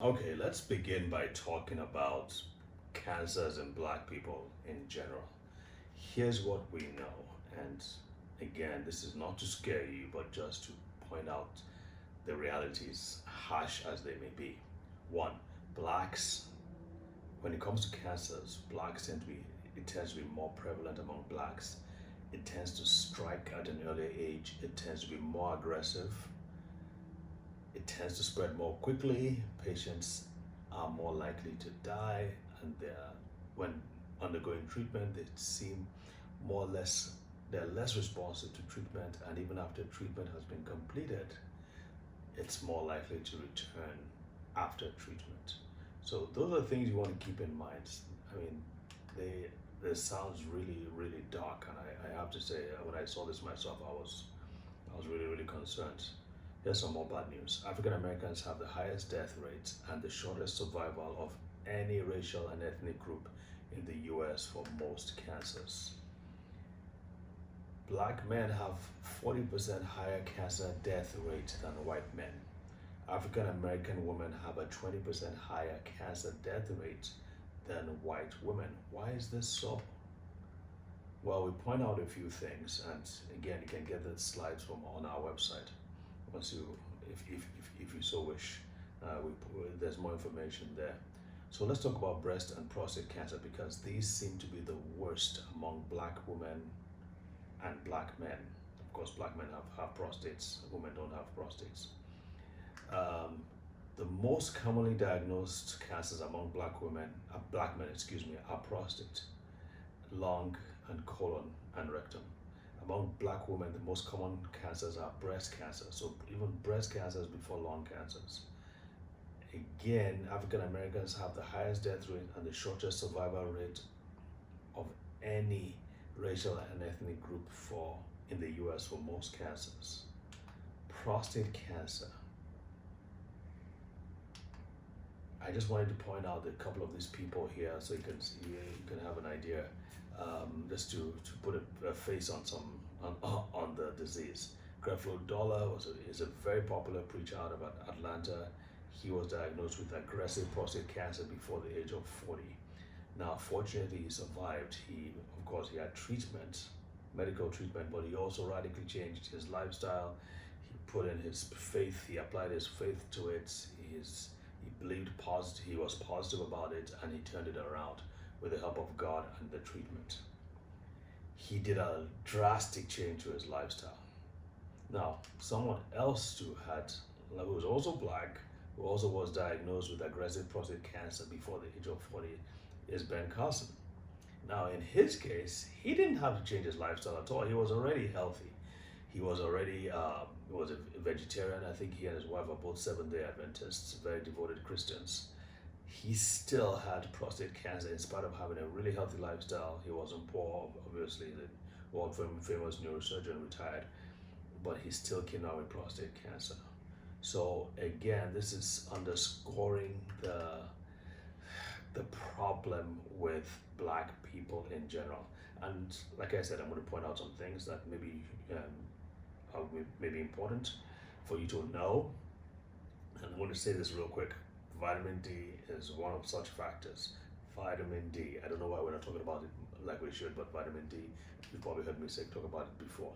Okay, let's begin by talking about cancers in black people in general. Here's what we know, and again, this is not to scare you, but just to point out the realities, harsh as they may be. One, blacks, when it comes to cancers, blacks tend to be, it tends to be more prevalent among blacks. It tends to strike at an earlier age, it tends to be more aggressive, it tends to spread more quickly. Patients are more likely to die, and when undergoing treatment, they seem more or less they're less responsive to treatment, and even after treatment has been completed, it's more likely to return after treatment. So those are things you want to keep in mind. I mean, they this sounds really dark, and I have to say, when I saw this myself, I was really concerned. Here's some more bad news. African Americans have the highest death rate and the shortest survival of any racial and ethnic group in the US for most cancers. Black men have 40% higher cancer death rate than white men. African American women have a 20% higher cancer death rate than white women. Why is this so? Well, we point out a few things, and again, you can get the slides from on our website once you, if you so wish. There's more information there. So let's talk about breast and prostate cancer because these seem to be the worst among black women and black men. Of course, black men have prostates, women don't have prostates. Um, the most commonly diagnosed cancers among black men, excuse me, are prostate, lung, and colon and rectum. Among black women, the most common cancers are breast cancer. So even breast cancers before lung cancers. Again, African Americans have the highest death rate and the shortest survival rate of any racial and ethnic group for in the US for most cancers. Prostate cancer. I just wanted to point out a couple of these people here so you can see, you can have an idea, just to put a face on on the disease. Creflo Dollar is a very popular preacher out of Atlanta. He was diagnosed with aggressive prostate cancer before the age of 40. Now, fortunately, he survived. Of course, he had treatment, medical treatment, but he also radically changed his lifestyle. He put in his faith. He applied his faith to it. He believed positive. He was positive about it, and he turned it around with the help of God and the treatment. He did a drastic change to his lifestyle. Now, someone else who was also black, who also was diagnosed with aggressive prostate cancer before the age of 40, is Ben Carson. Now, in his case, he didn't have to change his lifestyle at all. He was already healthy. He was a vegetarian. I think he and his wife are both Seventh-day Adventists, very devoted Christians. He still had prostate cancer in spite of having a really healthy lifestyle. He wasn't poor, obviously. The world famous neurosurgeon retired, but he still came out with prostate cancer. So again, this is underscoring the problem with black people in general. And like I said, I'm going to point out some things that may be important for you to know. And I'm going to say this real quick. Vitamin D is one of such factors. Vitamin D. I don't know why we're not talking about it like we should, but vitamin D, you've probably heard me talk about it before.